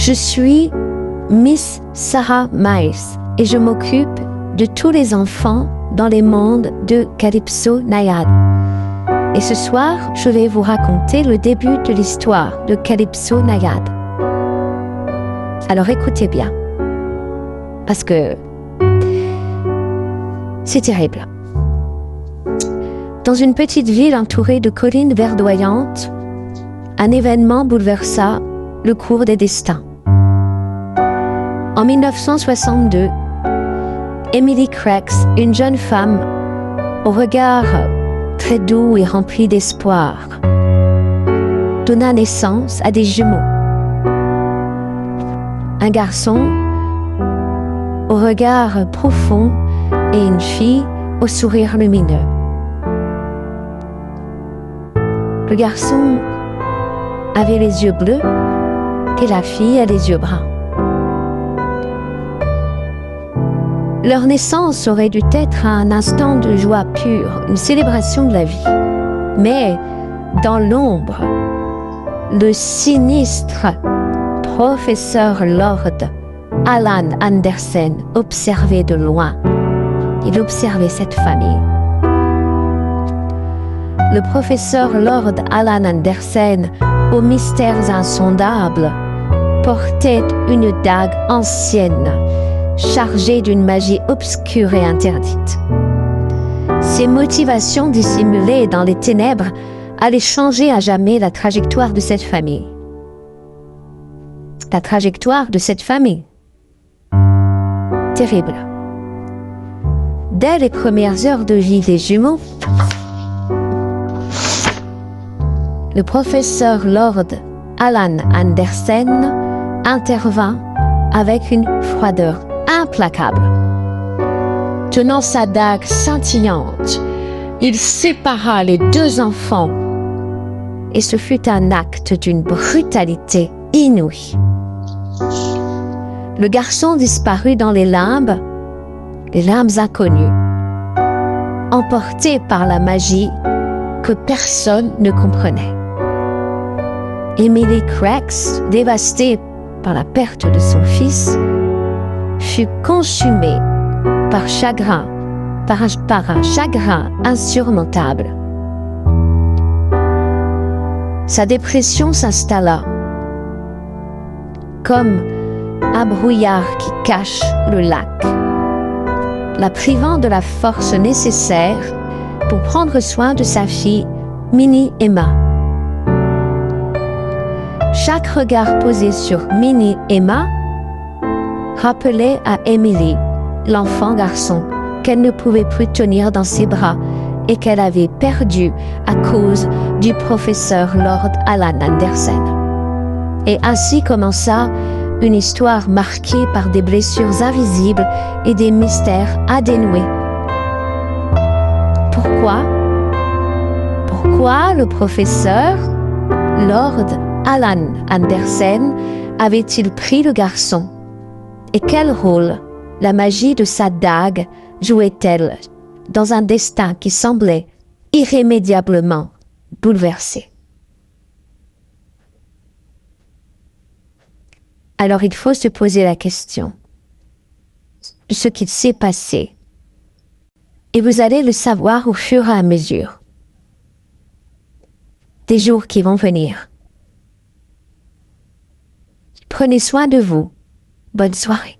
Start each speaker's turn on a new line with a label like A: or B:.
A: Je suis Miss Sarah Miles et je m'occupe de tous les enfants dans les mondes de Calypso Nayade. Et ce soir, je vais vous raconter le début de l'histoire de Calypso Nayade. Alors écoutez bien, parce que c'est terrible. Dans une petite ville entourée de collines verdoyantes, un événement bouleversa le cours des destins. En 1962, Emily Cracks, une jeune femme au regard très doux et rempli d'espoir, donna naissance à des jumeaux. Un garçon au regard profond et une fille au sourire lumineux. Le garçon avait les yeux bleus et la fille a les yeux bruns. Leur naissance aurait dû être un instant de joie pure, une célébration de la vie. Mais, dans l'ombre, le sinistre professeur Lord Alan Andersen observait de loin. Il observait cette famille. Le professeur Lord Alan Andersen, aux mystères insondables, portait une dague ancienne, chargée d'une magie obscure et interdite. Ses motivations dissimulées dans les ténèbres allaient changer à jamais la trajectoire de cette famille. La trajectoire de cette famille. Terrible. Dès les premières heures de vie des jumeaux, le professeur Lord Alan Andersen intervint avec une froideur implacable. Tenant sa dague scintillante, il sépara les deux enfants et ce fut un acte d'une brutalité inouïe. Le garçon disparut dans les limbes inconnues, emporté par la magie que personne ne comprenait. Emily Cracks, dévastée par la perte de son fils, fut consumée par un chagrin insurmontable. Sa dépression s'installa comme un brouillard qui cache le lac, la privant de la force nécessaire pour prendre soin de sa fille, Minnie Emma. Chaque regard posé sur Minnie Emma rappelait à Emily, l'enfant garçon, qu'elle ne pouvait plus tenir dans ses bras et qu'elle avait perdu à cause du professeur Lord Alan Andersen. Et ainsi commença une histoire marquée par des blessures invisibles et des mystères à dénouer. Pourquoi le professeur Lord Alan Andersen avait-il pris le garçon? Et quel rôle la magie de sa dague jouait-elle dans un destin qui semblait irrémédiablement bouleversé? Alors il faut se poser la question de ce qu'il s'est passé. Et vous allez le savoir au fur et à mesure des jours qui vont venir. Prenez soin de vous. Bonne soirée.